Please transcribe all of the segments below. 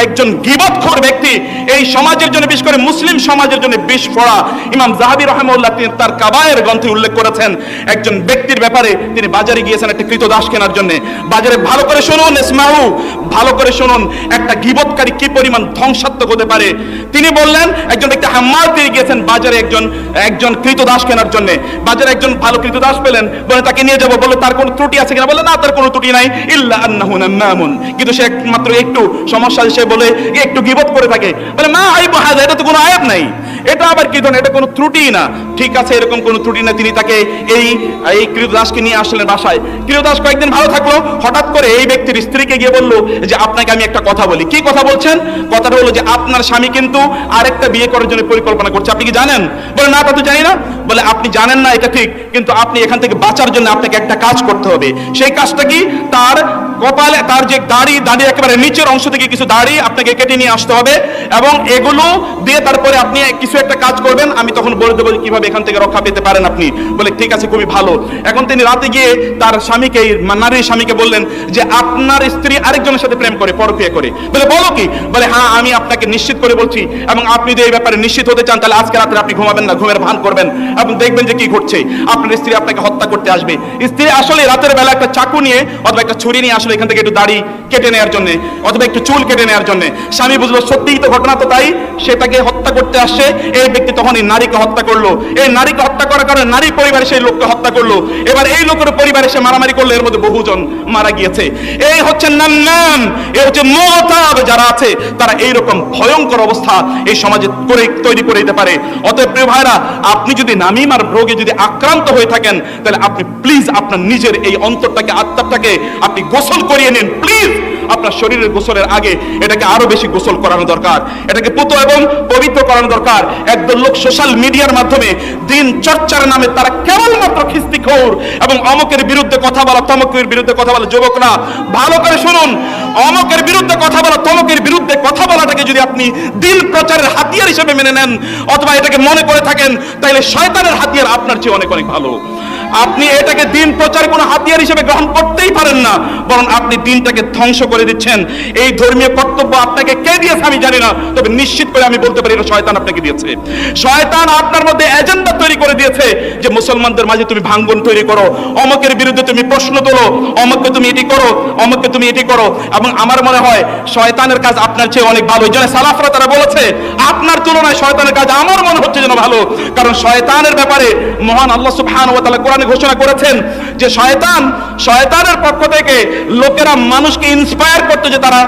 একজন গীবতখোর ব্যক্তি এই সমাজের জন্য, বিশেষ করে মুসলিম সমাজের জন্য বিষ ফোড়া। ইমাম যাহাবী রাহিমাহুল্লাহ তিনি তার কাবায়ের গ্রন্থে উল্লেখ করেছেন একজন ব্যক্তির ব্যাপারে, তিনি বাজারে গিয়েছেন একটা ক্রীতদাস কেনার জন্য। বাজারে ভালো করে শুনুন, ইসমাউ, ভালো করে শুনুন, একটা গীবতকারী কি পরিমাণ ধ্বংসাত্মক হতে পারে। তিনি বললেন একজন ব্যক্তি হাম্মাল দিয়ে গিয়েছেন বাজারে একজন ক্রীতদাস কেনার জন্য। বাজারে একজন ভালো ক্রীতদাস পেলেন, বলে তাকে নিয়ে যাবো, বলে তার কোনো ত্রুটি আছে কিনা, বলে না তার কোনো ত্রুটি নাই, ইল্লা আন্নাহু নাম্মামুন, কিন্তু সে একমাত্র একটু সমস্যা, সে বলে একটু গীবত করে থাকে, বলে মা আইবু হাযা, এটা তো কোনো আয়াব নাই, এটা আবার কি ধরনের, এটা কোনো ত্রুটি না। ঠিক আছে, এরকম কোনো ত্রুটি না। তিনি তাকে এই ক্রীতদাসকে নিয়ে আসলেন বাসায়। ক্রীতদাস কয়েকদিন ভালো থাকলো, হঠাৎ করে এই ব্যক্তির স্ত্রীকে গিয়ে বললো যে আপনাকে আমি একটা কথা বলি। কি কথা বলছেন? কথাটা হলো যে আপনার স্বামী কিন্তু আরেকটা বিয়ে করার জন্য পরিকল্পনা করছে, আপনি কি জানেন? বলে না, তা তো জানি না। বলে আপনি জানেন না এটা ঠিক, কিন্তু আপনি এখান থেকে বাঁচার জন্য আপনাকে একটা কাজ করতে হবে। সেই কাজটা কি? তার কপালে তার যে দাড়ি একেবারে নিচের অংশ থেকে কিছু দাড়ি আপনাকে কেটে নিয়ে আসতে হবে, এবং এগুলো দিয়ে তারপরে আপনি কিছু একটা কাজ করবেন, আমি তখন বলে দেবো কিভাবে এখান থেকে রক্ষা পেতে পারেন আপনি। বলে ঠিক আছে, খুবই ভালো। এখন তিনি রাতে গিয়ে তার স্বামীকে, নারীর স্বামীকে বললেন যে আপনার স্ত্রী আরেকজনের সাথে প্রেম করে, পরকীয়া করে। বলে বলো কি? বলে হ্যাঁ, আমি আপনাকে নিশ্চিত করে বলছি, এবং আপনি যদি এই ব্যাপারে নিশ্চিত হতে চান তাহলে আজকে রাতে আপনি ঘুমাবেন না, ঘুমের ভান করবেন এবং দেখবেন যে কি ঘটছে। আপনার স্ত্রী আপনাকে হত্যা করতে আসবে। স্ত্রী আসলে রাতের বেলা একটা চাকু নিয়ে অথবা একটা ছুরি নিয়ে আসলে এখান থেকে একটু দাড়ি কেটে নেওয়ার জন্য অথবা একটু চুল কেটে নেওয়ার জন্য। স্বামী বুঝলো সত্যিই তো ঘটনা তো তাই, সে তাকে হত্যা করতে আসছে। এই ব্যক্তি তখন এই নারীকে হত্যা করলো। এই নারীকে হত্যা করার কারণে নারী পরিবারে সেই লোককে হত্যা করলো। এবার এই লোকের পরিবারে সে মারামারি করলো, এর মধ্যে বহুজন মারা গিয়েছে। এই হচ্ছে নাম, এ হচ্ছে মুতাব। যারা আছে তারা এইরকম ভয়ঙ্কর অবস্থা এই সমাজে তৈরি করে দিতে পারে। অতএব প্রিয় ভাইরা, আপনি যদি নামিমার রোগে যদি আক্রান্ত হয়ে থাকেন তাহলে আপনি প্লিজ আপনার নিজের এই অন্তরটাকে, আত্মাটাকে আপনি গোসল করিয়ে নিন প্লিজ। আপনার শরীরের গোসলের আগে এটাকে আরো বেশি গোসল করানো দরকার, এটাকে পুত এবং পবিত্র করানো দরকার। একদল লোক সোশ্যাল মিডিয়ার মাধ্যমে দিন চর্চার নামে তারা কেবলমাত্র খিস্তিখোর এবং অমকের বিরুদ্ধে কথা বলা, তমকের বিরুদ্ধে কথা বলা। যুবকরা ভালো করে শুনুন, অমকের বিরুদ্ধে কথা বলা, তমকের বিরুদ্ধে কথা বলাটাকে যদি আপনি দিন প্রচারের হাতিয়ার হিসেবে মেনে নেন অথবা এটাকে মনে করে থাকেন, তাহলে শয়তানের হাতিয়ার আপনার চেয়ে অনেক অনেক ভালো। আপনি এটাকে দিন প্রচার কোনো হাতিয়ার হিসেবে গ্রহণ করতেই পারেন না, বরং আপনি দিনটাকে ধ্বংস করে দিচ্ছেন। এই ধর্মীয় কর্তব্য আপনাকে কে দিয়েছে আমি জানি না, তবে নিশ্চিত করে আমি বলতে পারি এটা শয়তান আপনাকে দিয়েছে। শয়তান আপনার মধ্যে এজেন্ডা তৈরি করে দিয়েছে যে মুসলমানদের মাঝে তুমি ভাঙ্গন তৈরি করো, অমকের বিরুদ্ধে তুমি প্রশ্ন তোলো, অমককে তুমি এটি করো, অমককে তুমি এটি করো। এবং আমার মনে হয় শয়তানের কাজ আপনার চেয়ে অনেক ভালো। এই জন্য সালাফরা তারা বলেছে আপনার তুলনায় শয়তানের কাজ আমার মনে হচ্ছে যেন ভালো, কারণ শয়তানের ব্যাপারে মহান আল্লাহ সুবহানাহু ওয়া তাআলা কোরআনে ঘোষণা করেছেন যে শয়তানের পক্ষ থেকে লোকেরা মানুষকে ইন্সপায়ার করতে যে তারা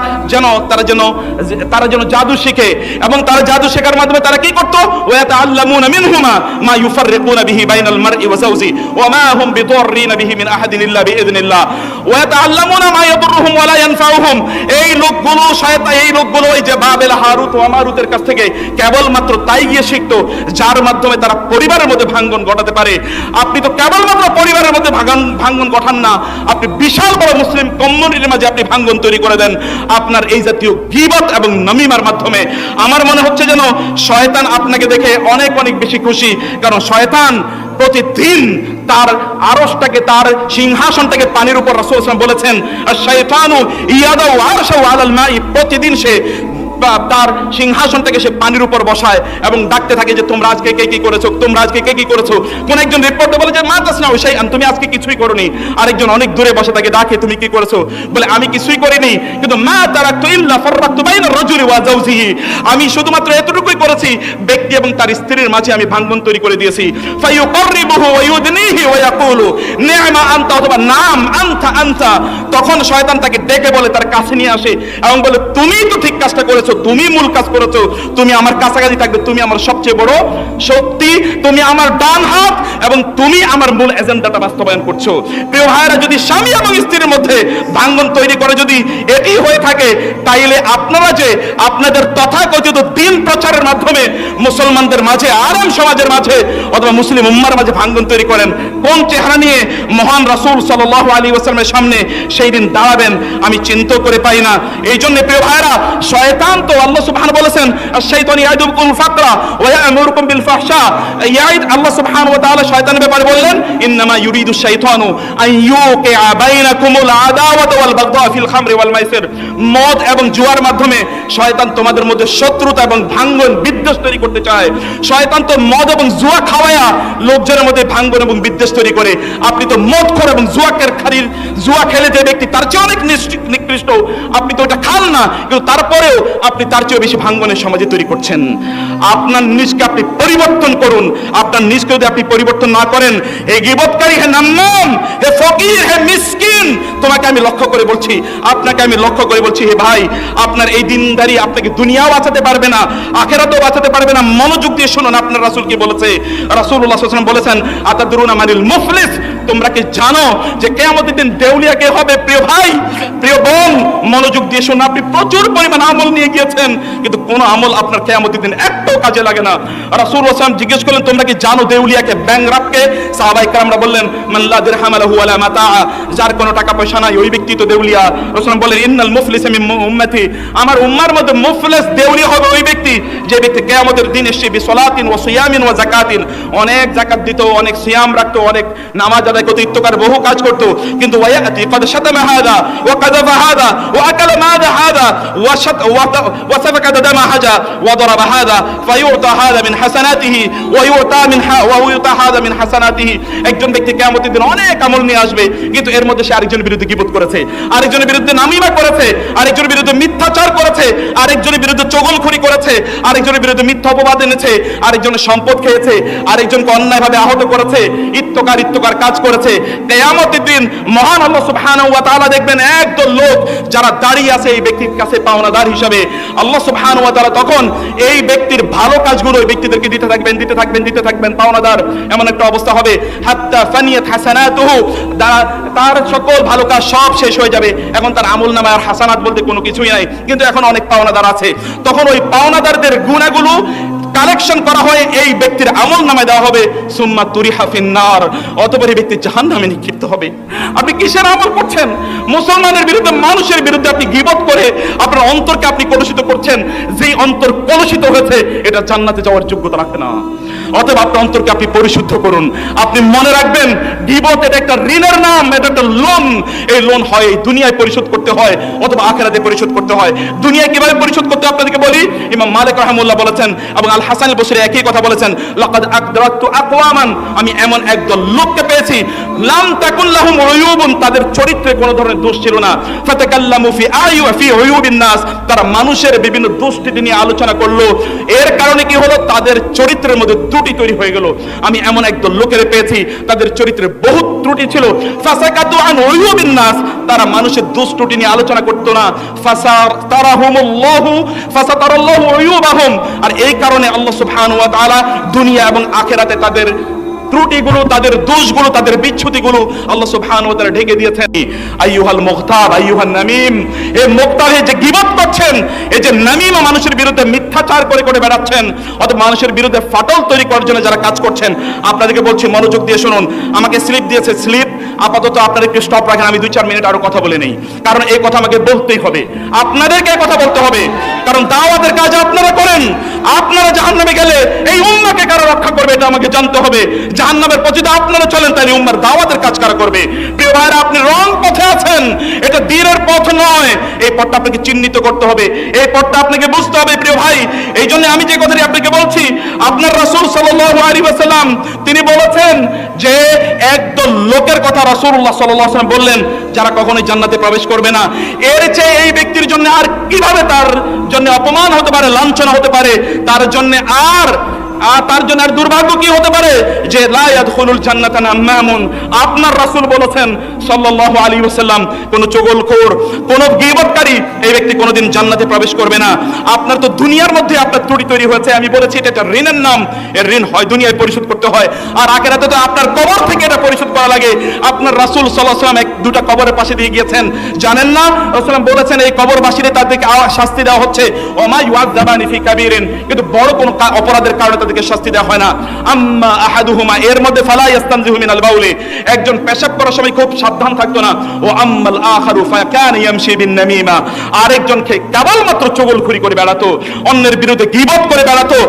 যেন জাদু শিখে, এবং তারা জাদু শেখার মাধ্যমে তারা কি করতো? ওয়াতাআল্লামুনা মিনহুমা মা ইউফাররিকুনা বিহি বাইনাল মারই ওয়া যাওজি ওয়া মা হুম বিদাররিনা বিহি মিন আহাদিন ইল্লা বিইذনিল্লাহ ওয়াতাআল্লামুনা মা ইয়াদুররুহুম ওয়া লা ইয়ানফাউহুম। এই লোকগুলো এই যে বাবেল, হারুত ও মারুতের কাছ থেকে কেবলমাত্র তাই গিয়ে শিখতো যার মাধ্যমে তারা পরিবারের মধ্যে ভাঙ্গন ঘটাতে পারে। আপনি তো কেবলমাত্র পরিবারের মধ্যে ভাঙ্গন ঘটান না, আপনি বিশাল বড় মুসলিম কমিউনিটির মাঝে আপনি ভাঙ্গন তৈরি করে দেন আপনার এই জাতীয় গীবত এবং নামিমার মাধ্যমে। আমার মনে হচ্ছে যেন শয়তান আপনাকে দেখে অনেক অনেক বেশি খুশি, কারণ শয়তান প্রতিদিন তার আরশটাকে, তার সিংহাসনটাকে পানির উপর রাসূল সাল্লাল্লাহু আলাইহি ওয়াসাল্লাম বলেছেন আশ-শাইতানু ইয়াদাউ আরশাহু আলাল মাই, প্রতিদিন সে তার সিংহাসনটাকে সে পানির উপর বসায় এবং ডাকতে থাকে যে তোমরা আজকে কে কি করেছো, তোমরা আজকে কে কি করেছো। কোন একজন রিপোর্টে বলে যে মা তাসনাউ শাইআন, তুমি আজকে কিছুই করোনি। আরেকজন অনেক দূরে বসে তাকে ডাকে তুমি কি করেছো, বলে আমি কিছুই করিনি, কিন্তু মা তারাকতু ইল্লা ফাররাকতু বাইনা রাজুলি ওয়া যাওজিহি, আমি শুধুমাত্র এতটুকুই করেছি, ব্যক্তি এবং তার স্ত্রীর মাঝে আমি ভাঙ্গন তৈরি করে দিয়েছি। ফায়ুকাররিবুহু ওয়া ইউদনিহি ওয়া ইয়াকুলু নি'মা আনতা, অথবা নাম আনতা আনতা, তখন শয়তান তাকে ডেকে বলে তার কাছে নিয়ে আসে এবং বলে তুমি তো ঠিক কাজটা করেছো, তুমি মূল কাজ করেছো, তুমি আমার কাছাকাছি থাকবে, তুমি আমার সবচেয়ে বড় শক্তি, তুমি আমার ডান হাত এবং তুমি আমার মূল এজেন্ডাটা বাস্তবায়ন করছো। প্রিয় ভাইরা, যদি স্বামী এবং স্ত্রীর মধ্যে ভাঙ্গন তৈরি করে যদি এটি হয়ে থাকে, তাইলে আপনারা যে আপনাদের তথাকথিত দিন প্রচারের মাধ্যমে মুসলমানদের মাঝে, আরাম সমাজের মাঝে অথবা মুসলিম উম্মার মাঝে ভাঙ্গন তৈরি করেন, কোন চেহারা নিয়ে মহান রাসূল সাল্লাল্লাহু আলাইহি ওয়াসাল্লামের সামনে সেই দিন দাঁড়াবেন আমি চিন্তা করে পাই না। এই জন্য প্রিয় ভাইরা, শয়তান শয়তান তো আল্লাহ সুবহানাহু বলেছেন আশ-শাইতানু ইয়াইদুকুমুল ফাকরা ওয়া ইয়া'মুরুকুম বিল ফাহশা। ইয়াইদ আল্লাহ সুবহানাহু ওয়া তাআলা শয়তানের ব্যাপারে বললেন ইন্নামা ইউরিদু শাইতানু আন ইউকিআ বাইনাকুমুল আদাওয়াতা ওয়াল বাগদা ফিল খামরি ওয়াল মাইসির। মদ এবং জুয়ার মাধ্যমে শয়তান তোমাদের মধ্যে শত্রুতা এবং ভাঙ্গন বিদ্বেষ তৈরি করতে চায়। শয়তান তো মদ এবং জুয়া খাওয়ায়া লোকজনের মধ্যে ভাঙ্গন এবং বিদ্বেষ তৈরি করে। আপনি তো মদখোর এবং জুয়া খেলে যে ব্যক্তি তার চেয়ে অনেক নিকৃষ্ট, আপনি তো ওটা খান না, কিন্তু তারপরেও আপনি তার চেয়ে বেশি ভাঙ্গনের সমাজে তৈরি করছেন। আপনার নিজকে আপনি পরিবর্তন করুন। আপনার নিজকে যদি আপনি পরিবর্তন না করেন, এই গীবতকারী হে নাম্মাম, হে ফকির, হে মিসকিন, তোমাকে আমি লক্ষ্য করে বলছি, আপনাকে আমি লক্ষ্য করে বলছি, হে ভাই, আপনার এই দিনদারি আপনাকে দুনিয়াও বাঁচাতে পারবে না, আখিরাতেও বাঁচাতে পারবে না। মনোযোগ দিয়ে শুনুন আপনার রাসূল কি বলেছে। রাসূলুল্লাহ সাল্লাল্লাহু আলাইহি ওয়াসাল্লাম বলেছেন আতাদরুনা মানিল মুফলিস, তোমরা কি জানো যে কিয়ামতের দিন দেউলিয়া কে হবে? প্রিয় ভাই, প্রিয় বোন, মনোযোগ দিয়ে শুনুন। আপনি প্রচুর পরিমাণ আমল নিয়ে গিয়েছেন, কিন্তু কোন আমল আপনার কিয়ামতের দিন একটাও কাজে লাগে না। রাসূলুল্লাহ সাল্লাল্লাহু আলাইহি ওয়াসাল্লাম জিজ্ঞেস করলেন তোমরা কি জানো দেউলিয়াকে, ব্যাংরাপকে? সাহাবায়ে কেরামরা বললেন মান লা দিরহাম লাহু ওয়ালা মাতা, যার কোনো টাকা পয়সা নাই ওই ব্যক্তি তো দেউলিয়া। রাসূল বলেন ইন্নাল মুফলিসা মিন উম্মতি, আমার উম্মার মধ্যে মুফলিস দেউলিয়া হবে ওই ব্যক্তি যে ব্যক্তি কিয়ামতের দিন এসে বিসলাতিন ওয়া সিয়ামিন ওয়া যাকাতিন, অনেক যাকাত দিত, অনেক সিয়াম রাখতো, অনেক নামাজ আদায় করতো, ইত্তকার বহু কাজ করতো, কিন্তু ওয়ায়াতি ক্বাদ শাতামা হাদা ওয়া কাযাবা হাদা ওয়া আকালা মাদা হাদা ওয়া সাফাকা দামা হাজা ওয়া দারাবা হাদা ফায়ুতা হাদা মিন হাসানাতিহি ওয়া ইউতা হাদা মিন হাসানাতিহি। একজন ব্যক্তি কিয়ামতের দিন অনেক আমল নিয়ে আসবে, কিন্তু এর মধ্যে সে আরেকজনের বিরুদ্ধে গীবত করেছে, আরেকজনের বিরুদ্ধে নামিমা করেছে, আরেকজনের বিরুদ্ধে মিথ্যাচার করেছে, আরেকজনের বিরুদ্ধে চগলখড়ি করেছে, আরেকজনের বিরুদ্ধে মিথ্যা অপবাদ এনেছে, আরেকজনের সম্পদ খেয়েছে, আরেকজনকে অন্যায়ভাবে আহত করেছে, ইত্তকার কাজ করেছে। কিয়ামতের দিন মহান আল্লাহ সুবহানাহু ওয়া তাআলা দেখবেন একদল লোক যারা দাঁড়িয়ে আছে এই ব্যক্তির কাছে পাওনাদার হিসাবে। আল্লাহ সুবহানাহু ওয়া তাআলা তখন এই ব্যক্তির ভালো কাজগুলো ওই ব্যক্তিদেরকে দিতে থাকবেন পাওনাদার। এমন একটা অবস্থা হবে হাত্তা ফানিয়াত হাসানাতুহু, তার সকল ভালো কাজ সব শেষ হয়ে যাবে, এখন তার আমলনামায় আর হাসানাত বলতে কোনো কিছুই নাই, কিন্তু এখন অনেক পাওনাদার আছে। তখন ওই পাওনাদারদের গুনাহগুলো কালেকশন করা হয়, এই ব্যক্তির আমল নামায় দেওয়া হবে, সুম্মা তুরিহা ফিন্নার, অতঃপর এই ব্যক্তি জাহান্নামে নিক্ষিপ্ত হবে। আপনি কিসের আমল করছেন? মুসলমানের বিরুদ্ধে, মানুষের বিরুদ্ধে আপনি গীবত করে আপনার অন্তরকে আপনি কলুষিত করছেন। যেই অন্তর কলুষিত হয়েছে এটা জান্নাতে যাওয়ার যোগ্যতা রাখে না। অতএব আপনার অন্তরকে আপনি পরিশুদ্ধ করুন। আপনি মনে রাখবেন গীবত এটা একটা ঋণের নাম, এটা একটা লোন। এই লোন হয় এই দুনিয়ায় পরিশোধ করতে হয় অথবা আখিরাতে পরিশোধ করতে হয়। দুনিয়ায় কিভাবে পরিশোধ করতে আপনাদেরকে বলি। ইমাম মালিক রাহিমাহুল্লাহ বলেছেন এবং আল হাসান আল বসরি একই কথা বলেছেন, লাকাদ আকদারাতু আকওয়ামান, আমি এমন একদল লোককে পেয়েছি লাম তাকুন লাহুম উয়ুবুন, তাদের চরিত্রে কোনো ধরনের দোষ ছিল না, ফাতাকাল্লামু ফি উয়ুবিন নাস, তারা মানুষের বিভিন্ন দোষটি নিয়ে আলোচনা করলো। এর কারণে কি হলো? তাদের চরিত্রের মধ্যে ত্রুটি তৈরি হয়ে গেল। আমি এমন একদল লোকের পেয়েছি তাদের চরিত্রে বহুত ত্রুটি ছিল, ফাসাকাতু আন উয়ুবিন নাস, তারা মানুষের দোষ ত্রুটি নিয়ে আলোচনা করতো না, ফাসাতারাল্লাহু উয়ুবাহুম, আর এই কারণে আল্লাহ সুবহানাহু ওয়া তাআলা দুনিয়া এবং আখিরাতে তাদের ত্রুটিগুলো, তাদের দোষগুলো, তাদের বিচ্যুতিগুলো আল্লাহ সুবহানাহু ওয়া তাআলা ঢেকে দিয়েছেন। আইয়ুহাল মুখতাব আইয়ুহান নামিম, এই মুখতাব যে গীবত করছেন, এই যে নামিম মানুষের বিরুদ্ধে মিথ্যাচার করে বেড়াচ্ছেন, অথবা মানুষের বিরুদ্ধে ফাটল তৈরি করার জন্য যারা কাজ করছেন, আপনাদেরকে বলছি মনোযোগ দিয়ে শুনুন। আমাকে স্লিপ দিয়েছে, স্লিপ আপাতত আপনারা একটু স্টপ রাখেন, আমি 2-4 মিনিট আরো কথা বলে নেই, কারণ এই কথা আমাকে বলতেই হবে, আপনাদেরকে কথা বলতে হবে, কারণ দাওয়াতের কাজ আপনারা করেন। আপনারা জাহান্নামে গেলে এই উম্মাহকে কারা রক্ষা করবে এটা আমাকে জানতে হবে। জাহান্নামের পথে যদি আপনারা চলেন তাহলে উম্মাহর দাওয়াতের কাজ কারা করবে? প্রিয় ভাইরা, আপনি রং পথে আছেন, এটা দ্বীনের পথ নয়। এই পথটা আপনাকে চিহ্নিত করতে হবে, এই পথটা আপনাকে বুঝতে হবে। প্রিয় ভাই, এই জন্য আমি যে কথাটি আপনাকে বলছি, আপনার রাসূল সাল্লাল্লাহু আলাইহি ওয়াসাল্লাম তিনি বলেছেন যে একদল লোকের কথা রাসূলুল্লাহ সাল্লাল্লাহু আলাইহি ওয়াসাল্লাম বললেন যারা কখনোই জান্নাতে প্রবেশ করবে না। এর চেয়ে এই ব্যক্তির জন্য আর কিভাবে তার জন্য অপমান হতে পারে, লাঞ্ছনা হতে পারে, তার জন্য আর দুর্ভাগ্য কি হতে পারে যে লা ইয়াদখুলুল জান্নাতা নাম্মামুন। আপনার রাসূল বলেছেন সাল্লাল্লাহু আলাইহি ওয়াসাল্লাম, কোন চগলখোর, কোন গীবতকারী এই ব্যক্তি কোনোদিন জান্নাতে প্রবেশ করবে না। আপনার তো দুনিয়ার মধ্যে আপনার ত্রুটি তৈরি হয়েছে, আমি বলেছি এটা একটা ঋণের নাম। এর ঋণ হয় দুনিয়ায় পরিশোধ করতে হয়, আর আখিরাতে তো আপনার কবর থেকে এটা পরিশোধ করা লাগে। আপনার রাসূল সাল্লাল্লাহু আলাইহি ওয়াসাল্লাম 2টা কবরের পাশে দিয়ে গিয়েছেন, জানেন না? রাসূল বলেছেন এই কবরবাসীদের তাদেরকে শাস্তি দেওয়া হচ্ছে, ওমা ইউআযাবানি ফি কাবীরিন, কিন্তু বড় কোন অপরাধের কারণে তাদেরকে শাস্তি দেওয়া হয় না। আম্মা আহাদুহুমা, এর মধ্যে ফালা ইয়াস্তানজিহু মিনাল বাউলি, একজন পেশাব করার সময় খুব সাবধান থাকতো না। ও আম্মাল আখারু ফাকানা ইয়ামশি বিন নামিমা, আরেকজন কেবলমাত্র চগলখুরি করে বেড়াতো, অন্যের বিরুদ্ধে গীবত করে বেড়াতো।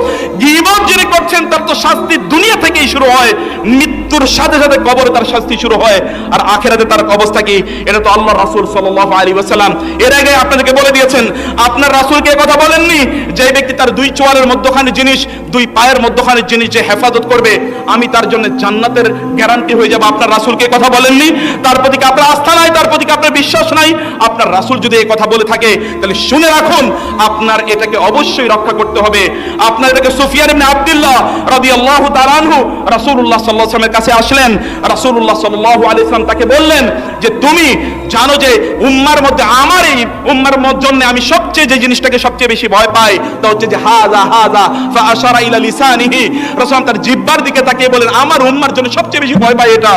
গীবত যিনি করছেন তার তো শাস্তি দুনিয়া থেকেই শুরু হয়, মৃত্যুর সাথে সাথে কবরে তার শাস্তি শুরু হয়, আর আখিরাতে তার অবস্থা কি? এটা তো আল্লাহ রাসূল সাল্লাল্লাহু আলাইহি ওয়াসাল্লাম এর আগে আপনাদেরকে বলে দিয়েছেন। আপনার রাসূলকে কথা বলেননি যে ব্যক্তি তার দুই চোয়ালের মধ্যখানে জিনিস, দুই পায়ের মধ্যখানে জিনিস যে হেফাজত করবে, আমি তার জন্য জান্নাতের গ্যারান্টি হয়ে যাব? আপনার রাসূলকে কথা বলেননি? তার প্রতি কি আপনার আস্থা নাই? তার প্রতি কি আপনার বিশ্বাস নাই? আপনার রাসূল যদি এই কথা বলে থাকে তাহলে শুনে রাখুন, আপনার এটাকে অবশ্যই রক্ষা করতে হবে। আপনার এটাকে সুফিয়ান ইবনে আব্দুল্লাহ রাদিয়াল্লাহু তাআলা আনহু রাসূলুল্লাহ সাল্লাল্লাহু আলাইহি ওয়াসাল্লামের কাছে আসলেন। রাসূলুল্লাহ সাল্লাল্লাহু আলাইহি ওয়াসাল্লাম তাকে বললেন যে তুমি জানো যে উম্মার মধ্যে, আমার এই উম্মার জন্য আমি সবচেয়ে যে জিনিসটাকে সবচেয়ে বেশি ভয় পাই তা হচ্ছে যে হাযা হাযা ফা আশারা ইলা লিসানিহি। রাসূল তার জিহ্বার দিকে তাকিয়ে বলেন আমার উম্মার জন্য সবচেয়ে বেশি ভয় পাই এটা।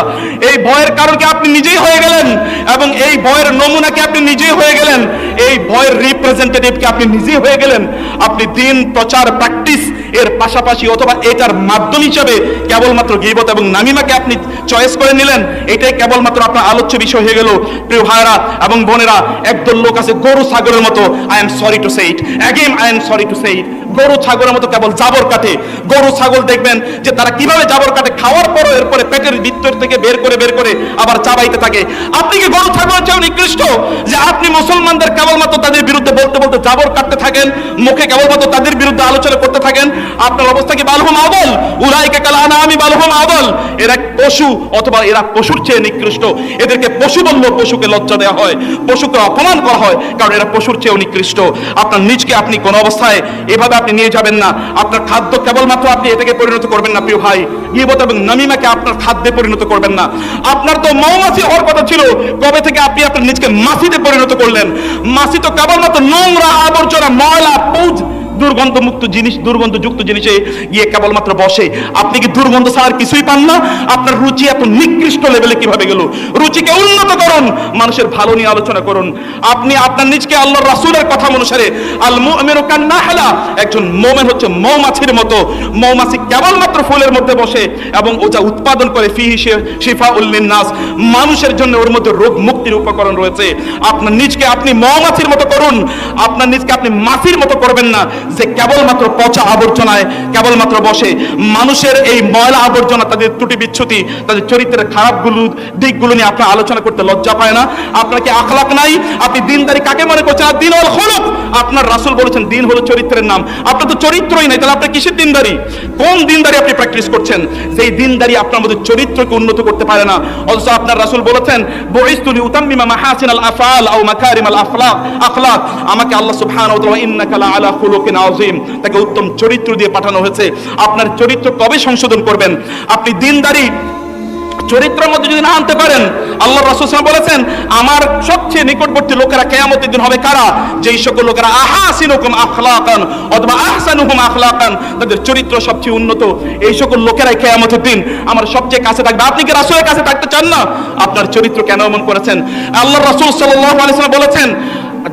এই ভয়ের কারণ কি? আপনি নিজেই হয়ে গেলেন, এবং এই ভয়ের নমুনা কি? আপনি নিজেই হয়ে গেলেন, এই ভয়ের রিপ্রেজেন্টেটিভ কি? আপনি নিজেই হয়ে গেলেন। আপনি দিন প্রচার প্র্যাকটিস এর পাশাপাশি অথবা এটার মাধ্যম হিসেবে কেবলমাত্র গীবত এবং নামিমাকে আপনি চয়েস করে নিলেন, এটাই কেবলমাত্র আপনার আলোচ্য বিষয় হয়ে গেল। প্রিয় ভাইরা এবং বোনেরা, একদল লোক আছে গরু ছাগলের মতো, I am sorry to say it, again I am sorry to say it, গরু ছাগলের মতো কেবল জাবর কাটে। গরু ছাগল দেখবেন যে তারা কিভাবে জাবর কাটে, খাওয়ার পরও এরপরে পেটের ভিতর থেকে বের করে আবার চাবাইতে থাকে। আপনি কি গরু ছাগলের চেয়ে নিকৃষ্ট যে আপনি মুসলমানদের কেবলমাত্র তাদের বিরুদ্ধে বলতে বলতে জাবর কাটতে থাকেন, মুখে কেবলমাত্র তাদের বিরুদ্ধে আলোচনা করতে থাকেন? আপনার অবস্থা কি বালহুম আদল, উলাইকা কাল আনআমি বালহুম আদল। এরা পশু, অথবা এরা পশুর চেয়ে নিকৃষ্ট। এদেরকে পশু বললেও পশুকে লজ্জা দেওয়া হয়, পশুকে অপমান করা হয়, কারণ এরা পশুর চেয়েও নিকৃষ্ট। আপনার নিজকে আপনি কোন অবস্থায় এভাবে আপনি নিয়ে যাবেন না। আপনার খাদ্য কেবলমাত্র আপনি এটাকে পরিণত করবেন না প্রিয় ভাই, গীবত এবং নামিমাকে আপনার খাদ্যে পরিণত করবেন না। আপনার তো মৌমাছি হওয়ার কথা ছিল, কবে থেকে আপনি আপনার নিজকে মাছিতে পরিণত করলেন? মাছি তো কেবলমাত্র নোংরা, আবর্জনা, ময়লা, পুজ, দুর্গন্ধমুক্ত জিনিস, দুর্গন্ধযুক্ত জিনিসে গিয়ে কেবলমাত্র বসে। আপনি কি দুর্গন্ধ ছাড়া কিছুই পান না? আপনার রুচি এত নিকৃষ্ট লেভেলে কিভাবে গেল? রুচিকে উন্নত করুন, মানুষের ভালো নিয়ে আলোচনা করুন। আপনি আপনার নিজকে আল্লাহর রাসূলের কথা অনুসারে, আল মুমিনু কান নাহলা, একজন মুমিন হচ্ছে মৌমাছির মতো। মৌমাছি কেবলমাত্র ফুলের মধ্যে বসে এবং ও যা উৎপাদন করে, ফিহি শিফাউল লিন্নাস, মানুষের জন্য ওর মধ্যে রোগ মুক্তির উপকরণ রয়েছে। আপনার নিজকে আপনি মৌমাছির মতো করুন, আপনার নিজকে আপনি মাছির মতো করবেন না যে কেবলমাত্র পচা আবর্জনায় কেবলমাত্র বসে। মানুষের এই ময়লা আবর্জনা, তাদের ত্রুটি বিচ্ছুতি, তাদের চরিত্রের দিকগুলো নিয়ে আপনার আলোচনা করতে লজ্জা পায় না? আপনার কি আখলাক নাই? আপনি দিনদারি কাকে মনে করছেন? আর দিন হল খুলুক। আপনার রাসূল বলেছেন দিন হলো চরিত্রের নাম। আপনার তো চরিত্রই নাই, তাহলে আপনার কিসের দিনদারি? কোন দিনদারি আপনি প্র্যাকটিস করছেন? যেই দিনদারি আপনার মধ্যে চরিত্রকে উন্নত করতে পারে না। অথচ আপনার রাসূল বলেছেন বুইসতু লিউতাম্মিমা মাহাসিনাল আফআল আও মাকারিমাল আখলাক, আমাকে আল্লাহ সুবহানাহু ওয়া তাআলা ইন্নাকা লা আলা খুলুকিন আযীম, তাকে উত্তম চরিত্র দিয়ে পাঠানো হয়েছে। আপনার চরিত্র কবে সংশোধন করবেন? আপনি দিনদারি চরিত্রের মধ্যে যদি না আনতে পারেন, আল্লাহ রাসূল সাল্লাল্লাহু আলাইহি ওয়াসাল্লাম বলেছেন আমার সবচেয়ে নিকটবর্তী লোকেরা কিয়ামতের দিন হবে কারা? যেই সকল লোকেরা আহাসিনুকুম আখলাকান অথবা আহসানুহুম আখলাকান, তাদের চরিত্র সবচেয়ে উন্নত, এই সকল লোকেরাই কিয়ামতের দিন আমার সবচেয়ে কাছে থাকবে। আপনি কি রাসূলের কাছে থাকতে চান না? আপনার চরিত্র কেন এমন করেছেন? আল্লাহ রাসূল সাল্লাল্লাহু আলাইহি ওয়াসাল্লাম বলেছেন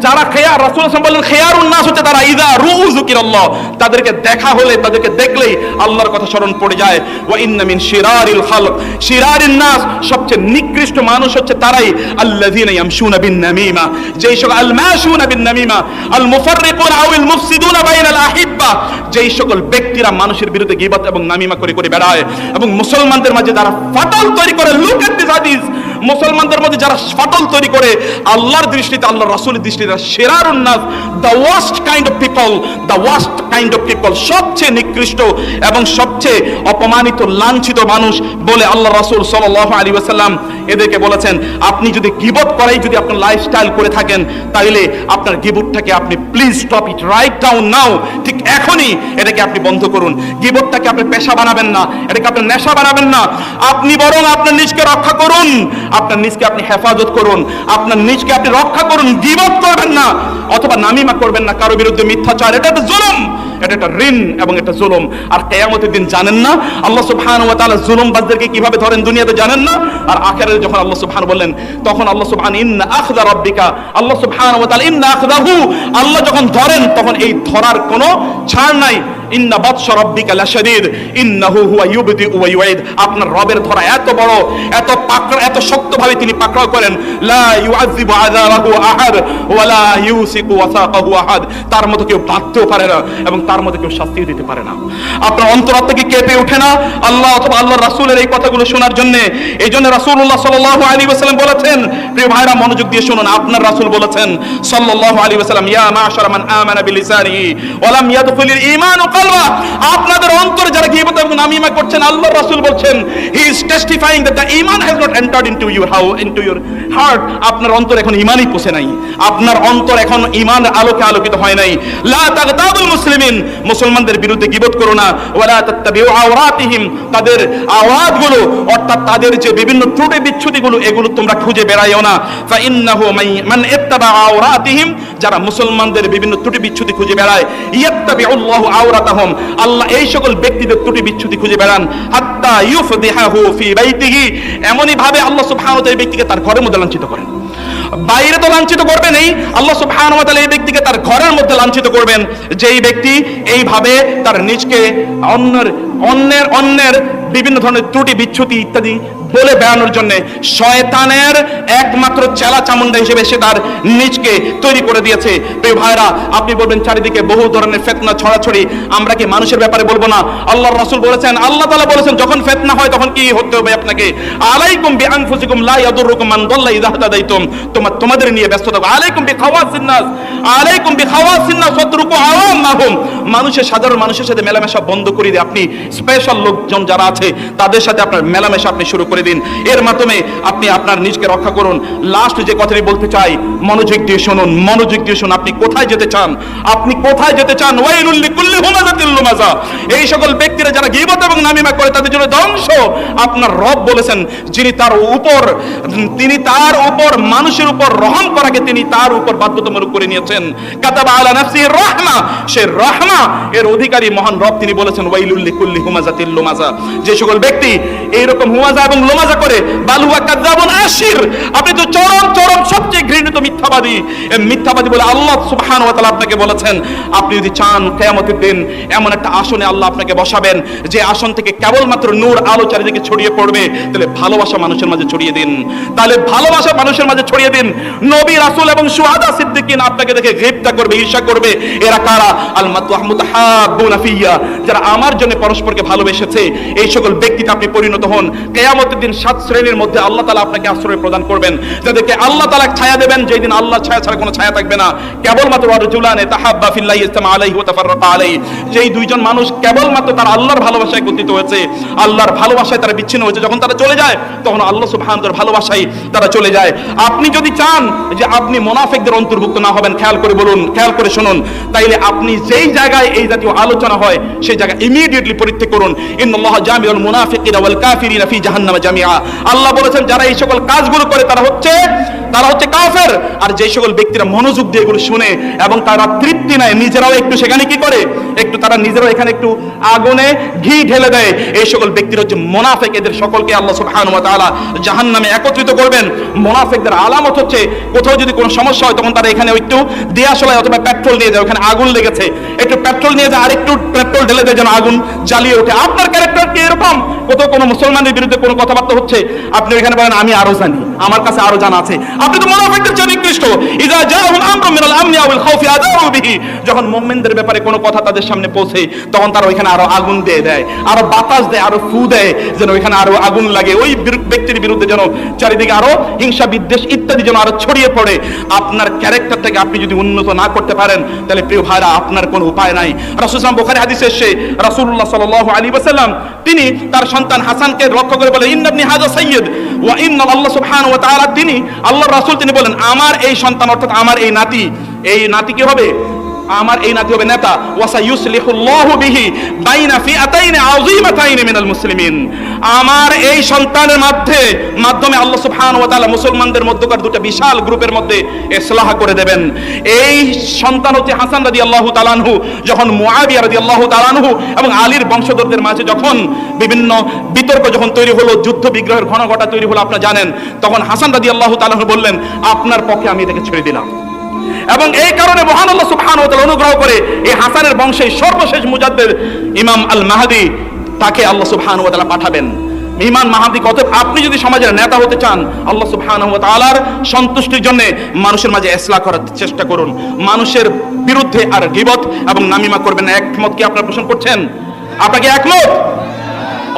যারা খেয়ার, রাসূল সাল্লাল্লাহু আলাইহি ওয়াসাল্লাম বলেন খেয়ারুন নাস হচ্ছে তারা ইযা রুউ যিকিরাল্লাহ, তাদেরকে দেখা হলে, তাদেরকে দেখলেই আল্লাহর কথা স্মরণ পড়ে যায়। ওয়া ইন্না মিন শিরারিল খালক, শিরারিন নাস, সবচেয়ে নিকৃষ্ট মানুষ হচ্ছে তারাই আল্লাযীনা ইয়ামশুনা বিন নামিমা, যেই সকল আল মাশুনা বিন নামিমা আল মুফাররিকুনা আও আল মুফসিদুনা বাইনাল আহিব্বা, যেই সকল ব্যক্তিরা মানুষের বিরুদ্ধে গীবত এবং নামিমা করে বেড়ায় এবং মুসলমানদের মাঝে যারা ফাটল তৈরি করে। লুক এট দিস হাদিস, মুসলমানদের মধ্যে যারা ফাটল তৈরি করে, আল্লাহর দৃষ্টিতে, আল্লাহর রাসূলের দৃষ্টিতে শিরারুন নাস, the worst kind of people, the worst kind of people, সবচেয়ে নিকৃষ্ট এবং সবচেয়ে অপমানিত, লাঞ্ছিত মানুষ বলে আল্লাহ রাসূল সাল্লাল্লাহু আলাইহি ওয়াসাল্লাম এদেরকে বলেছেন। আপনি যদি গীবত করাই যদি আপনার লাইফস্টাইল করে থাকেন, তাহলে আপনার গীবতটাকে আপনি please stop it write down now, ঠিক এখনই এটাকে আপনি বন্ধ করুন। গীবতটাকে আপনি পেশা বানাবেন না, এটাকে আপনি নেশা বানাবেন না। আপনি বরং আপনার নিজকে রক্ষা করুন, আপনার নিজকে আপনি হেফাজত করুন, আপনার নিজকে আপনি রক্ষা করুন। গীবত করবেন না অথবা নামিমা করবেন না, কারো বিরুদ্ধে মিথ্যাচার, এটা একটা জুলুম, এটা একটা ঋণ এবং এটা জুলুম। আর কিয়ামতের দিন জানেন না আল্লাহ সুবহানাহু ওয়া তাআলা জুলুমবাজদেরকে কিভাবে ধরেন? দুনিয়াতে জানেন না? আর আখিরাতে যখন আল্লাহ সুবহানাহু বললেন, তখন আল্লাহ সুবহানাহু ইন্না আখযা রাব্বিকা, আল্লাহ সুবহানাহু ওয়া তাআলা ইন্না আখযাহু, আল্লাহ যখন ধরেন তখন এই ধরার কোনো ছাড় নাই। ইন্না বাতশা রাব্বিকা লাশাদীদ ইন্নাহু হুয়া ইউবদিউ ওয়া ইউঈদ। আপনার রবের ধরা এত বড়, এত পাকড়া, এত শক্তভাবে তিনি পাকড়াও করেন। লা ইউআযিবু আযাবাহু আহাদ ওয়া লা ইউসিকু ওয়াসাকাহু আহাদ। তার মতো কেউ বাঁধতেও পারে না এবং তার মতো কেউ শাস্তি দিতে পারে না। আপনার অন্তরাত্মা কি কেঁপে ওঠে না আল্লাহ অথবা আল্লাহর রাসূলের এই কথাগুলো শোনার জন্য? এই জন্য রাসূলুল্লাহ সাল্লাল্লাহু আলাইহি ওয়াসাল্লাম বলেছেন, প্রিয় ভাইরা মনোযোগ দিয়ে শুনুন, আপনার রাসূল বলেছেন সাল্লাল্লাহু আলাইহি ওয়াসাল্লাম, ইয়া মা'শারা মান আমানা বিলিসানিহি ওয়া লাম ইয়াদখুলিল ঈমানু কলবা। আপনাদের অন্তরে যারা গীবত এবং নামিমা করছেন, আল্লাহর রাসূল বলছেন, হি ইজ টেস্টিফাইং দ্যাট দ্য ঈমান has not entered into your heart. আপনার অন্তর এখন ঈমানই পৌঁছে নাই, আপনার অন্তর এখন ঈমানের আলোকে আলোকিত হয় নাই। লা তাগতাবুল মুসলিমিন, মুসলমানদের বিরুদ্ধে গীবত করো না। ওয়ালা তাত্তাবিউ আওরাতিহিম, তাদের আওরাতগুলো অর্থাৎ তাদের যে বিভিন্ন ত্রুটি বিচ্ছুতিগুলো এগুলো তোমরা খুঁজে বেড়াইও না। ফা ইন্নাহু মান ইত্তাবা আওরাতিহিম, যারা মুসলমানদের বিভিন্ন ত্রুটি বিচ্ছুতি খুঁজে বেড়ায়, ইয়াত্তাবিউল্লাহু আওরাতাহুম, আল্লাহ এই সকল ব্যক্তিদের ত্রুটি বিচ্ছুতি খুঁজে বেড়ান। হাত্তা ইউফদিহাহু ফি বাইতিহি, এমনই ভাবে আল্লাহ সুবহানাহু ওয়া তাআলা এই ব্যক্তিকে তার ঘরের মধ্যে লাঞ্ছিত করেন। বাইরে তো লাঞ্ছিত করবেনই, আল্লাহ সুবহানাহু ওয়া তাআলা এই ব্যক্তিকে তার ঘরের মধ্যে লাঞ্ছিত করবেন, যেই ব্যক্তি এইভাবে তার নিজকে অন্যের বিভিন্ন ধরনের ত্রুটি বিচ্ছুতি ইত্যাদি বলে বেড়ানোর জন্য শয়তানের একমাত্র চেলা চামুন্ডা হিসেবে সে তার নিজকে তৈরি করে দিয়েছে। প্রিয় ভাইরা, আপনি বলবেন চারিদিকে বহু ধরনের ফিতনা ছড়াছড়ি, আমরা কি মানুষের ব্যাপারে বলবো না? আল্লাহর রাসূল বলেছেন, আল্লাহ তাআলা বলেছেন, যখন ফিতনা হয় তখন কি হতে হবে আপনাকে? আলাইকুম বিআনফুসিকুম লা ইয়াদুররুকুম মান দাল্লা ইযা হাদাইতুম, তোমাদের নিয়ে ব্যস্ত থাকো। আলাইকুম বিখাওয়াসিন নাস, আলাইকুম বিখাওয়াসিন নাস ওয়াতরুকু আওয়ামাহুম, মানুষের সাধারণ মানুষের সাথে মেলামেশা বন্ধ করে দিয়ে আপনি স্পেশাল লোকজন যারা আছে তাদের সাথে আপনার মেলামেশা আপনি শুরু করে দিন। এর মাধ্যমে আপনি আপনার নিজকে রক্ষা করুন। লাস্ট যে কথাটি বলতে চাই, মনোযোগ দিয়ে শুনুন, মনোযোগ দিয়ে শুনুন। আপনি কোথায় যেতে চান? আপনি কোথায় যেতে চান? ওয়াইলুল লিকুল্লি হুমাযাতিল লুমাযা, এই সকল ব্যক্তিরা যারা গীবত এবং নামিমা করে তাদের জন্য ধ্বংস। আপনার রব বলেছেন, তিনি তার উপর মানুষের উপর রহম করাকে তিনি তার উপর বাধ্যতামূলক করে নিয়েছেন। কাতাবা আলা নাফসিহির রাহমা, সে রাহমা এর অধিকারী মহান রব তিনি বলেছেন, ওয়াইলুল লিকুল্লি হুমাযাতিল লুমাযা, যে সকল ব্যক্তি এইরকম হুমাযা এবং লুমাযা করে, বালুয়া কাযাবুন আশির, আপনি তো চরম সবচেয়ে ঘৃণিত মিথ্যাবাদী। মিথ্যাবাদী বলে আল্লাহ সুবহানাহু ওয়া তাআলা আপনাকে বলেছেন। আপনি যদি চান কিয়ামতের দিন এমন একটা আসনে আল্লাহ আপনাকে বসাবেন যে আসন থেকে কেবলমাত্র নূর আলো চারিদিকে ছড়িয়ে পড়বে, তাহলে ভালোবাসা মানুষের মাঝে ছড়িয়ে দিন, তাহলে ভালোবাসা মানুষের মাঝে ছড়িয়ে দিন। নবী রাসূল এবং শুহাদা সিদ্দিকিন আপনাকে দেখে ঘৃণা করবে, ঈর্ষা করবে। এরা কারা? আল মুতাহাব্বুনা ফিয়া, যারা আমার জন্য পরস্পরকে ভালোবেসেছে, এই সকল ব্যক্তিতে আপনি পরিণত হন। কিয়ামতের দিন 7 শ্রেণীর মধ্যে আল্লাহ তাআলা আপনাকে আশ্রয় প্রদান করবেন, যাদেরকে আল্লাহ তাআলা ছায়া দেবেন, যেই দিন আল্লাহর ছায়া ছাড়া কোনো ছায়া থাকবে না। কেবলমাত্র রাজুলানে তাহাব্বা ফিল্লাহি ইসতামা আলাইহি ওয়া তাফাররাকা আলাইহি, যেই দুইজন মানুষ কেবলমাত্র তারা আল্লাহর ভালোবাসায় একত্রিত হয়েছে, আল্লাহর ভালোবাসায় তারা বিচ্ছিন্ন হয়েছে, যখন তারা চলে যায় তখন আল্লাহ সুবহানাহু ওয়া তাআলার ভালোবাসায় তারা চলে যায়। আপনি যদি চান যে আপনি মুনাফিকদের অন্তর্ভুক্ত না হবেন, খেয়াল করে বলুন, খেয়াল করে শুনুন, তাইলে আপনি যেই জায়গায় এই জাতীয় আলোচনা হয় সেই জায়গায় ইমিডিয়েটলি পরিত্যাগ করুন। ইন্নাল্লাহা জামিউল মুনাফিকিনা ওয়াল কাফিরিনা ফি জাহান্নামা জামিআ, আল্লাহ বলেছেন যারা এই সকল কাজগুলো করে তারা হচ্ছে কাফের। আর যে সকল ব্যক্তিরা মনোযোগ দিয়ে এগুলো শুনে এবং তারা তৃপ্তি নেয়, নিজেরাও একটু সেখানে কি করে, একটু তারা নিজেরাও এখানে একটু আগুনে ঘি ঢেলে দেয়, এই সকল ব্যক্তিরা হচ্ছে মুনাফিক। এদের সকলকে আল্লাহ সুবহানাহু ওয়া তাআলা জাহান্নামে একত্রিত করবেন। মুনাফিকদের আলামত হচ্ছে কোথাও যদি কোনো সমস্যা হয় তখন তারা এখানে একটু দিয়াশলাই অথবা পেট্রোল নিয়ে যায়, ওখানে আগুন লেগেছে, একটু পেট্রোল নিয়ে যায় আর একটু পেট্রোল ঢেলে দেয় যেন আগুন জ্বালিয়ে ওঠে। আপনার ক্যারেক্টার কি এরকম? কোথাও কোনো মুসলমানের বিরুদ্ধে কোনো কথাবার্তা হচ্ছে, আপনি এখানে বলেন আমি আরো জানি, আমার কাছে আরো জানা আছে। আপনি তো মুনাফিকদের চেয়ে নিকৃষ্ট। ইযা জাআহুম আমরুম মিনাল আমনি আওয়াল খাউফি আদাউ বিহি, যখন মুমিনদের ব্যাপারে কোনো কথা তাদের সামনে পৌঁছে তখন তারা ওইখানে আরো আগুন দিয়ে দেয়, আরো বাতাস দেয়, আরো ফু দেয়, যেন ওইখানে আরো আগুন লাগে, ওই ব্যক্তির বিরুদ্ধে যেন চারিদিকে আরো হিংসা বিদ্বেষ ইত্যাদি যেন আরো ছড়িয়ে পড়ে। আপনার ক্যারেক্টারটাকে আপনি যদি উন্নত না করতে পারেন তাহলে প্রিয় ভাইরা আপনার কোনো উপায় নাই। রাসূল সাল্লাল্লাহু বুখারী হাদিসে এসেছে, রাসূলুল্লাহ সাল্লাল্লাহু আলাইহি ওয়াসাল্লাম তিনি তার সন্তান হাসানকে লক্ষ্য করে বলেন, ইন্না ইবনি হাযা সাইয়্যিদ ওয়া ইন্না আল্লাহ সুবহানাহু ওয়া তাআলা, তিনি আল্লাহর রাসূল তিনি বলেন আমার এই সন্তান অর্থাৎ আমার এই নাতি কি হবে? আমার এই নাতি হবে নেতা। ওয়াসা ইউসলিহুল্লাহু বিহি বাইনা ফিআতাইন আযীমাতাইন মিনাল মুসলিমিন, আমার এই সন্তানের মাধ্যমে আল্লাহ সুবহানাহু ওয়া তাআলা মুসলমানদের মধ্যকার দুটো বিশাল গ্রুপের মধ্যে ইসলাহ করে দেবেন। এই সন্তান হচ্ছে হাসান রাদিয়াল্লাহু তাআলা আনহু। যখন মুআবিয়া রাদিয়াল্লাহু তাআলা আনহু এবং আলীর বংশধরদের মাঝে যখন বিভিন্ন বিতর্ক যখন তৈরি হলো, যুদ্ধ বিগ্রহের ঘনঘটা তৈরি হলো, আপনারা জানেন, তখন হাসান রাদিয়াল্লাহু তাআলা আনহু বললেন আপনার পক্ষে আমি এটাকে ছেড়ে দিলাম। এবং এই কারণে মহান আল্লাহ সুবহানাহু ওয়া তাআলা অনুগ্রহ করে এই হাসানের বংশে সর্বশেষ মুজাদ্দিদ ইমাম আল মাহদি তাকে আল্লাহ সুবহানাহু ওয়া তাআলা পাঠাবেন। ইমাম মাহদি কত, আপনি যদি সমাজের নেতা হতে চান আল্লাহ সুবহানাহু ওয়া তাআলার সন্তুষ্টির জন্য মানুষের মাঝে ইসলাহ করার চেষ্টা করুন। মানুষের বিরুদ্ধে আর গীবত এবং নামিমা করবেন না। একমত কি আপনারা পোষণ করছেন? আপনাকে একমত?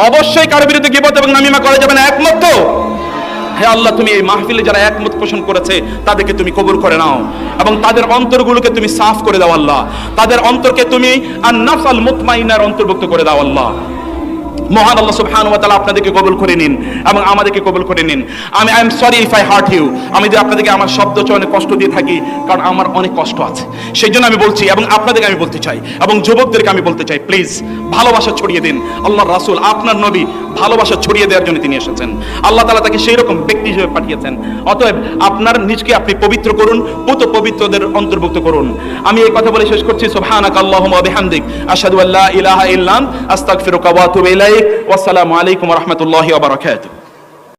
অবশ্যই কারো বিরুদ্ধে গীবত এবং নামিমা করা যাবে না, একমত তো? হে আল্লাহ, তুমি এই মাহফিলে যারা একমত পোষণ করেছে তাদেরকে তুমি কবুল করে নাও এবং তাদের অন্তরগুলোকে তুমি সাফ করে দাও আল্লাহ। তাদের অন্তরকে তুমি আন-নাফস আল মুতমাইনার অন্তর্ভুক্ত করে দাও আল্লাহ। মহান আল্লাহ সুবহানাহু ওয়া তাআলা আপনাদেরকে কবুল করে নিন এবং আমাদেরকে কবুল করে নিন। I am sorry if I hurt you. আমি যদি আপনাদেরকে আমার শব্দ চয়নে কষ্ট দিয়ে থাকি, কারণ আমার অনেক কষ্ট আছে, সেই জন্য আমি বলছি। এবং আপনাদেরকে আমি বলতে চাই এবং যুবকদেরকে আমি বলতে চাই, প্লিজ ভালোবাসা ছড়িয়ে দিন। আল্লাহর রাসূল, আপনার নবী ভালোবাসা ছড়িয়ে দেওয়ার জন্য তিনি এসেছেন। আল্লাহ তাআলা তাকে সেই রকম ব্যক্তি হিসেবে পাঠিয়েছেন। অতএব আপনার নিজকে আপনি পবিত্র করুন, পুত পবিত্রদের অন্তর্ভুক্ত করুন। আমি এই কথা বলে শেষ করছি। সুবহানাকা আল্লাহুম্মা ওয়া বিহামদিক আশহাদু আল্লা ইলাহা ইল্লা আনতা আস্তাগফিরুকা ওয়া আতুবু ইলাইক। ওয়াসসালামু আলাইকুম ওয়া রাহমাতুল্লাহি ওয়া বারাকাতুহু।